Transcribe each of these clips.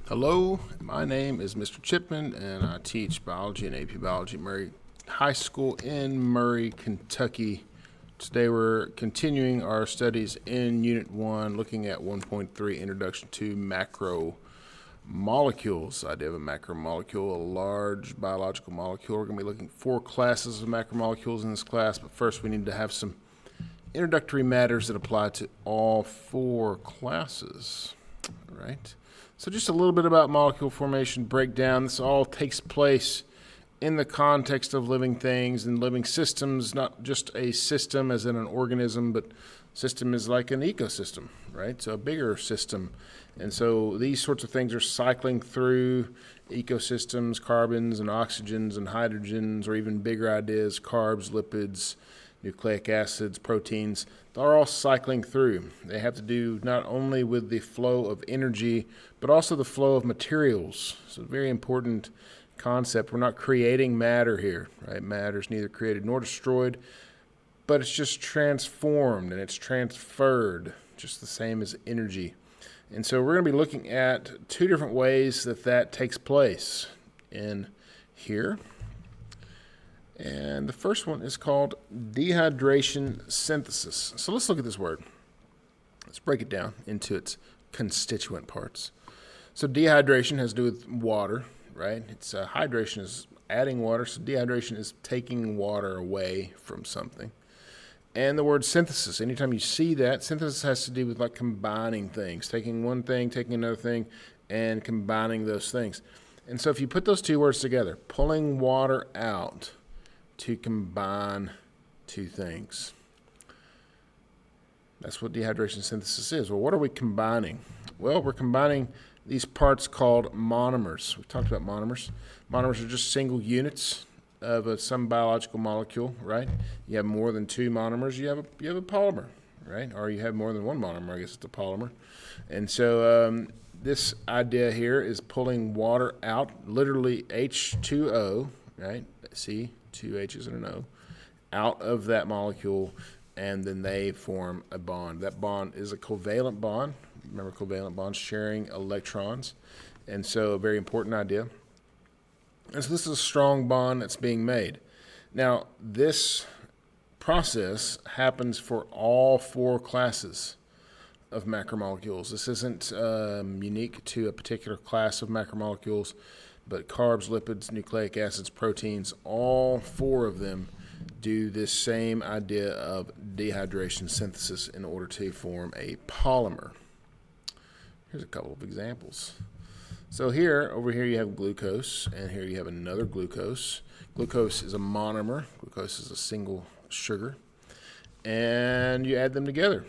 Hello, my name is Mr. Chipman, and I teach biology and AP Biology at Murray High School in Murray, Kentucky. Today we're continuing our studies in Unit 1, looking at 1.3, Introduction to Macromolecules. The idea of a macromolecule, a large biological molecule. We're going to be looking at 4 classes of macromolecules in this class, but first we need to have some introductory matters that apply to all 4 classes, right? So just a little bit about molecule formation breakdown. This all takes place in the context of living things and living systems, not just a system as in an organism, but system is like an ecosystem, right? So a bigger system. And so these sorts of things are cycling through ecosystems, carbons and oxygens and hydrogens, or even bigger ideas, carbs, lipids, nucleic acids, proteins. They're all cycling through. They have to do not only with the flow of energy, but also the flow of materials. So a very important concept. We're not creating matter here, right? Matter is neither created nor destroyed, but it's just transformed and it's transferred, just the same as energy. And so we're going to be looking at 2 different ways that takes place in here. And the first one is called dehydration synthesis. So let's look at this word. Let's break it down into its constituent parts. So dehydration has to do with water, right? It's hydration is adding water, so dehydration is taking water away from something. And the word synthesis, anytime you see that, synthesis has to do with like combining things, taking one thing, taking another thing, and combining those things. And so if you put those 2 words together, pulling water out to combine 2 things. That's what dehydration synthesis is. Well, what are we combining? Well, we're combining these parts called monomers. We've talked about monomers. Monomers are just single units of some biological molecule, right? You have more than 2 monomers, you have a polymer, right? Or you have more than 1 monomer, I guess it's a polymer. And so this idea here is pulling water out, literally H2O, right? See? 2 H's and an O, out of that molecule, and then they form a bond. That bond is a covalent bond. Remember covalent bonds sharing electrons, and so a very important idea. And so this is a strong bond that's being made. Now, this process happens for all 4 classes of macromolecules. This isn't unique to a particular class of macromolecules, but carbs, lipids, nucleic acids, proteins, all 4 of them do this same idea of dehydration synthesis in order to form a polymer. Here's a couple of examples. So over here you have glucose, and here you have another glucose. Glucose is a monomer. Glucose is a single sugar. And you add them together.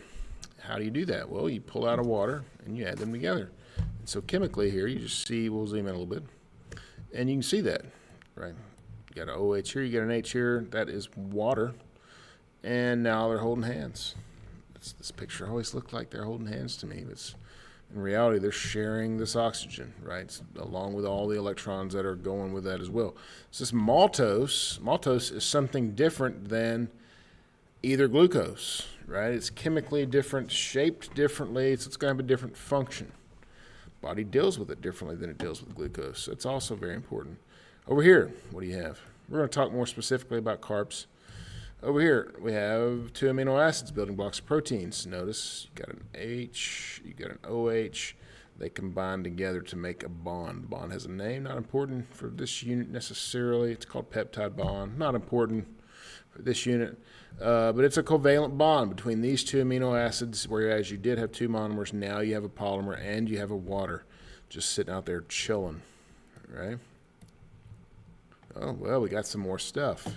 How do you do that? Well, you pull out of water and you add them together. And so chemically here, you just see, we'll zoom in a little bit, and you can see that, right? You got an OH here, you got an H here, that is water, and now they're holding hands. This picture always looked like they're holding hands to me, but in reality, they're sharing this oxygen, right, along with all the electrons that are going with that as well. So this maltose is something different than either glucose, right? It's chemically different, shaped differently, so it's going to have a different function. Body deals with it differently than it deals with glucose. So it's also very important. Over here, what do you have? We're going to talk more specifically about carbs. Over here, we have 2 amino acids, building blocks of proteins. Notice you got an H, you got an OH. They combine together to make a bond. The bond has a name, not important for this unit necessarily. It's called peptide bond, not important for this unit. But it's a covalent bond between these 2 amino acids, whereas you did have 2 monomers. Now you have a polymer and you have a water just sitting out there chilling, right? Oh, well, we got some more stuff.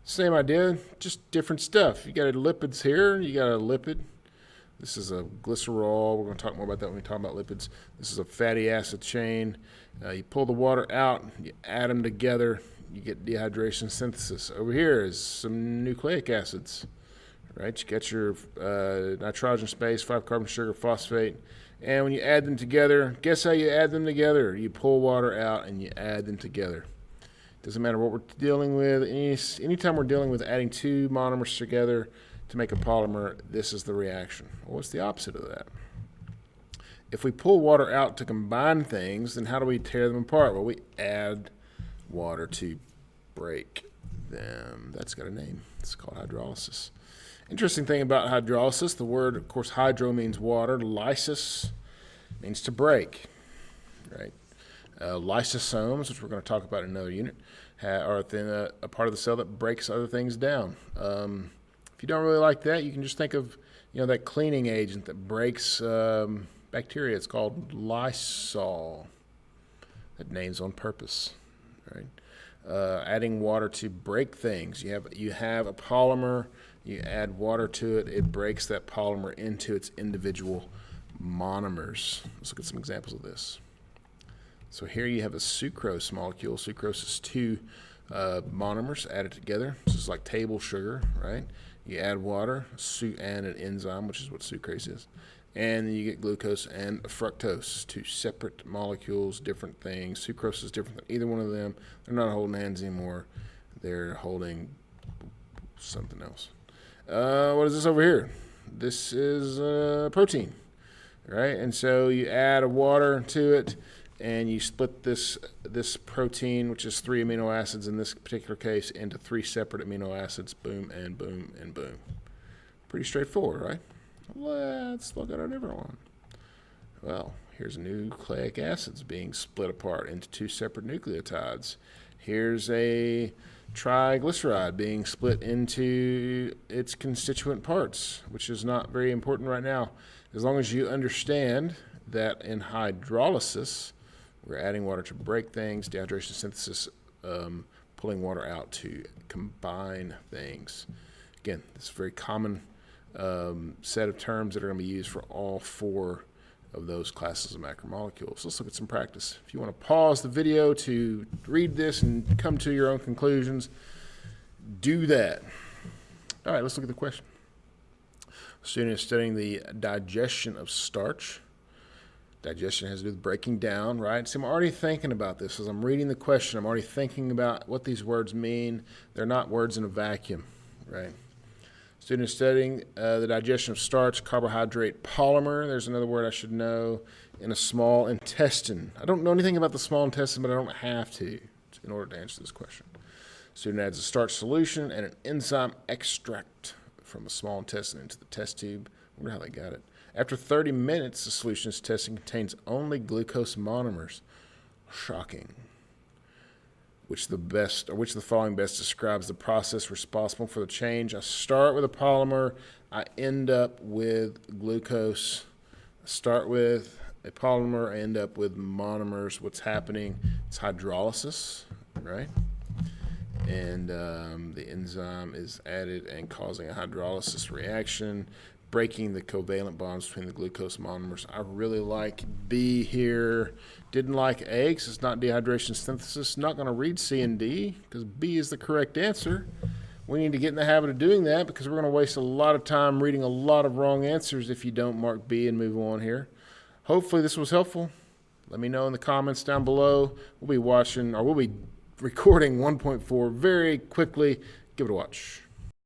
Same idea, just different stuff. You got lipids here, you got a lipid. This is a glycerol. We're going to talk more about that when we talk about lipids. This is a fatty acid chain. You pull the water out, you add them together, you get dehydration synthesis. Over here is some nucleic acids, right? You got your nitrogen space, 5-carbon sugar, phosphate. And when you add them together, guess how you add them together? You pull water out and you add them together. Doesn't matter what we're dealing with. Anytime we're dealing with adding 2 monomers together to make a polymer, this is the reaction. Well, what's the opposite of that? If we pull water out to combine things, then how do we tear them apart? Well, we add water to break them. That's got a name. It's called hydrolysis. Interesting thing about hydrolysis, the word, of course, hydro means water. Lysis means to break, right? Lysosomes, which we're going to talk about in another unit, are a part of the cell that breaks other things down. If you don't really like that, you can just think of that cleaning agent that breaks bacteria. It's called Lysol. That name's on purpose, right? Adding water to break things. You have a polymer. You add water to it. It breaks that polymer into its individual monomers. Let's look at some examples of this. So here you have a sucrose molecule. Sucrose is two monomers added together. This is like table sugar, right? You add water and an enzyme, which is what sucrase is, and then you get glucose and fructose, two separate molecules, different things. Sucrose is different than either one of them. They're not holding hands anymore. They're holding something else. What is this over here? This is protein, right? And so you add water to it, and you split this protein, which is 3 amino acids in this particular case, into 3 separate amino acids. Boom and boom and boom. Pretty straightforward, right? Let's look at our different one. Well, here's nucleic acids being split apart into 2 separate nucleotides. Here's a triglyceride being split into its constituent parts, which is not very important right now. As long as you understand that in hydrolysis, we're adding water to break things, dehydration, synthesis, pulling water out to combine things. Again, this is a very common set of terms that are going to be used for all 4 of those classes of macromolecules. Let's look at some practice. If you want to pause the video to read this and come to your own conclusions, do that. All right, let's look at the question. A student is studying the digestion of starch. Digestion has to do with breaking down, right? So I'm already thinking about this. As I'm reading the question, I'm already thinking about what these words mean. They're not words in a vacuum, right? Student is studying the digestion of starch, carbohydrate polymer. There's another word I should know. In a small intestine. I don't know anything about the small intestine, but I don't have to in order to answer this question. Student adds a starch solution and an enzyme extract from the small intestine into the test tube. I wonder how they got it. After 30 minutes, the solution is tested contains only glucose monomers. Shocking. Which of the following best describes the process responsible for the change? I start with a polymer. I end up with glucose. I start with a polymer. I end up with monomers. What's happening? It's hydrolysis, right? And the enzyme is added and causing a hydrolysis reaction, breaking the covalent bonds between the glucose monomers. I really like B here. Didn't like A because it's not dehydration synthesis. Not going to read C and D because B is the correct answer. We need to get in the habit of doing that because we're going to waste a lot of time reading a lot of wrong answers if you don't mark B and move on here. Hopefully this was helpful. Let me know in the comments down below. We'll be recording 1.4 very quickly. Give it a watch.